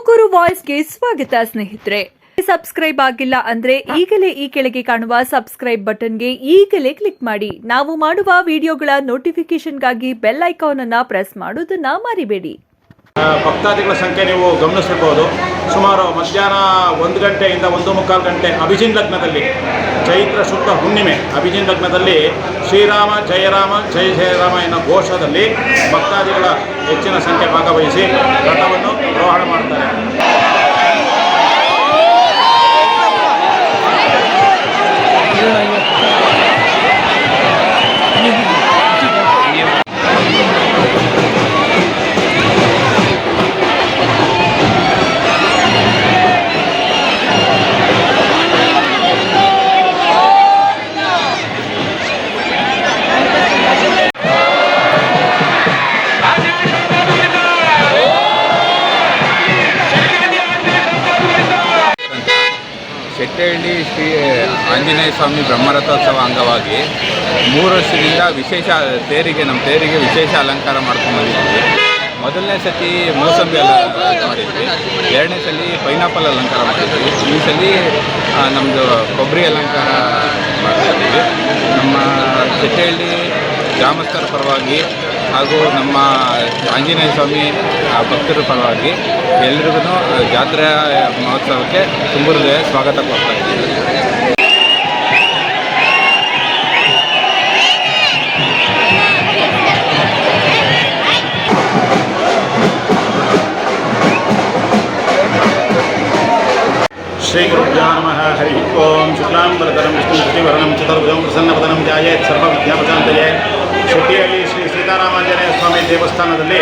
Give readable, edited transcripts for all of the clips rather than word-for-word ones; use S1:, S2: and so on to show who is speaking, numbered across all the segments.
S1: ತುಮಕೂರು ವಾಯ್ಸ್ಗೆ ಸ್ವಾಗತ ಸ್ನೇಹಿತರೆ. ಸಬ್ಸ್ಕ್ರೈಬ್ ಆಗಿಲ್ಲ ಅಂದ್ರೆ ಈಗಲೇ ಈ ಕೆಳಗೆ ಕಾಣುವ ಸಬ್ಸ್ಕ್ರೈಬ್ ಬಟನ್ಗೆ ಈಗಲೇ ಕ್ಲಿಕ್ ಮಾಡಿ. ನಾವು ಮಾಡುವ ವಿಡಿಯೋಗಳ ನೋಟಿಫಿಕೇಶನ್ಗಾಗಿ ಬೆಲ್ ಐಕಾನ್ ಅನ್ನು ಪ್ರೆಸ್ ಮಾಡೋದನ್ನ ಮರಿಬೇಡಿ.
S2: ಭಕ್ತಾದಿಗಳ ಸಂಖ್ಯೆ ನೀವು ಗಮನಿಸಿರಬಹುದು. ಸುಮಾರು ಮಧ್ಯಾಹ್ನ 1 ಗಂಟೆಯಿಂದ 1:15 ಗಂಟೆ ಅಭಿಜಿನ್ ಲಗ್ನದಲ್ಲಿ, ಚೈತ್ರ ಶುದ್ಧ ಹುಣ್ಣಿಮೆ ಅಭಿಜಿನ್ ಲಗ್ನದಲ್ಲಿ ಶ್ರೀರಾಮ ಜಯರಾಮ ಜಯ ಜಯರಾಮ ಎನ್ನುವ ಘೋಷದಲ್ಲಿ ಭಕ್ತಾದಿಗಳ ಹೆಚ್ಚಿನ ಸಂಖ್ಯೆ ಭಾಗವಹಿಸಿ ರಥವನ್ನು ರೋಹಣ ಮಾಡ್ತಾರೆ.
S3: ಶೆಟ್ಟಿಹಳ್ಳಿ ಶ್ರೀ ಆಂಜನೇಯ ಸ್ವಾಮಿ ಬ್ರಹ್ಮರಥೋತ್ಸವ ಅಂಗವಾಗಿ 3 ವರ್ಷದಿಂದ ವಿಶೇಷ ನಮ್ಮ ತೇರಿಗೆ ವಿಶೇಷ ಅಲಂಕಾರ ಮಾಡ್ಕೊಂಡ್ಬಂದಿದ್ವಿ. ಮೊದಲನೇ ಸತಿ ಮೋಸಂಬಿ ಮಾಡಿದ್ವಿ, 2ನೇ ಸಲ ಪೈನಾಪಲ್ ಅಲಂಕಾರ ಮಾಡಿದ್ವಿ, ಈ ಸಲ ನಮ್ಮದು ಕೊಬ್ಬರಿ ಅಲಂಕಾರ ಮಾಡ್ತಾಯಿದ್ದೀವಿ. ನಮ್ಮ ಶೆಟ್ಟಿಹಳ್ಳಿ ಗ್ರಾಮಸ್ಥರ ಪರವಾಗಿ ಹಾಗೂ ನಮ್ಮ ಆಂಜನೇಯ ಸ್ವಾಮಿ ಭಕ್ತರ ಪರವಾಗಿ ಎಲ್ರಿಗೂ ಜಾತ್ರಾ ಮಹೋತ್ಸವಕ್ಕೆ ತುಂಬ ಸ್ವಾಗತ ಕೊಡ್ತಾ ಇದ್ದೀವಿ.
S2: ಶ್ರೀ ಗುರುಭ್ಯೋ ನಮಃ. ಹರಿ ಓಂ. ಶುಕ್ಲಾಂಬರಧರಂ ವಿಷ್ಣುಂ ಶಶಿವರ್ಣಂ ಚತುರ್ಭುಜಂ ಪ್ರಸನ್ನವದನಂ ಧ್ಯಾಯೇತ್ ಸರ್ವವಿದ್ಯಾಪದಾಂತಯೇ. ಶೆಟ್ಟಿಹಳ್ಳಿ ಶ್ರೀ ಸೀತಾರಾಮಾಂಜನೇಯ ಸ್ವಾಮಿ ದೇವಸ್ಥಾನದಲ್ಲಿ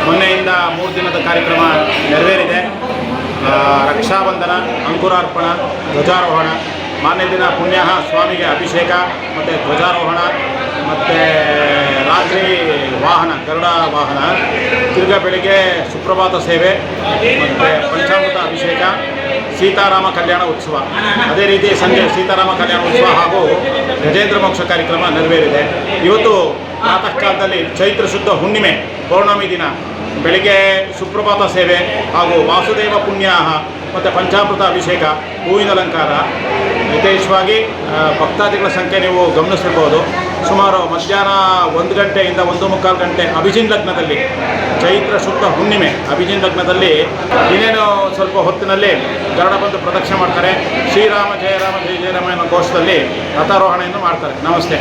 S2: ಮೊನ್ನೆಯಿಂದ 3 ದಿನದ ಕಾರ್ಯಕ್ರಮ ನೆರವೇರಿದೆ. ರಕ್ಷಾಬಂಧನ, ಅಂಕುರಾರ್ಪಣ, ಧ್ವಜಾರೋಹಣ, ಮಾನ್ಯ ದಿನ ಪುಣ್ಯ ಸ್ವಾಮಿಗೆ ಅಭಿಷೇಕ ಮತ್ತು ಧ್ವಜಾರೋಹಣ, ಮತ್ತು ರಾತ್ರಿ ವಾಹನ ಗರುಡ ವಾಹನ, ತಿರ್ಗಾ ಬೆಳಿಗ್ಗೆ ಸುಪ್ರಭಾತ ಸೇವೆ ಮತ್ತು ಪಂಚಾಮೃತ ಅಭಿಷೇಕ, ಸೀತಾರಾಮ ಕಲ್ಯಾಣ ಉತ್ಸವ, ಅದೇ ರೀತಿ ಸಂಜೆ ಸೀತಾರಾಮ ಕಲ್ಯಾಣ ಉತ್ಸವ ಹಾಗೂ ಗಜೇಂದ್ರ ಮೋಕ್ಷ ಕಾರ್ಯಕ್ರಮ ನೆರವೇರಿದೆ. ಇವತ್ತು ಪ್ರಾತಃ ಕಾಲದಲ್ಲಿ ಚೈತ್ರ ಶುದ್ಧ ಹುಣ್ಣಿಮೆ ಪೌರ್ಣಮಿ ದಿನ ಬೆಳಿಗ್ಗೆ ಸುಪ್ರಭಾತ ಸೇವೆ ಹಾಗೂ ವಾಸುದೇವ ಪುಣ್ಯಾಹ ಮತ್ತು ಪಂಚಾಮೃತ ಅಭಿಷೇಕ, ಹೂವಿನ ಅಲಂಕಾರ. ವಿಶೇಷವಾಗಿ ಭಕ್ತಾದಿಗಳ ಸಂಖ್ಯೆ ನೀವು ಗಮನಿಸಿರ್ಬೋದು. ಸುಮಾರು ಮಧ್ಯಾಹ್ನ 1 ಗಂಟೆಯಿಂದ 1:15 ಗಂಟೆ ಅಭಿಜಿನ್ ಲಗ್ನದಲ್ಲಿ, ಚೈತ್ರ ಶುದ್ಧ ಹುಣ್ಣಿಮೆ ಅಭಿಜಿನ್ ಲಗ್ನದಲ್ಲಿ ಇನ್ನೇನು ಸ್ವಲ್ಪ ಹೊತ್ತಿನಲ್ಲಿ ಗರುಡ ಬಂದು ಪ್ರದಕ್ಷಿಣೆ ಮಾಡ್ತಾರೆ. ಶ್ರೀರಾಮ ಜಯರಾಮ ಜಯ ಜಯರಾಮ ಎನ್ನುವ ಘೋಷದಲ್ಲಿ ರಥಾರೋಹಣೆಯನ್ನು ಮಾಡ್ತಾರೆ. ನಮಸ್ತೆ.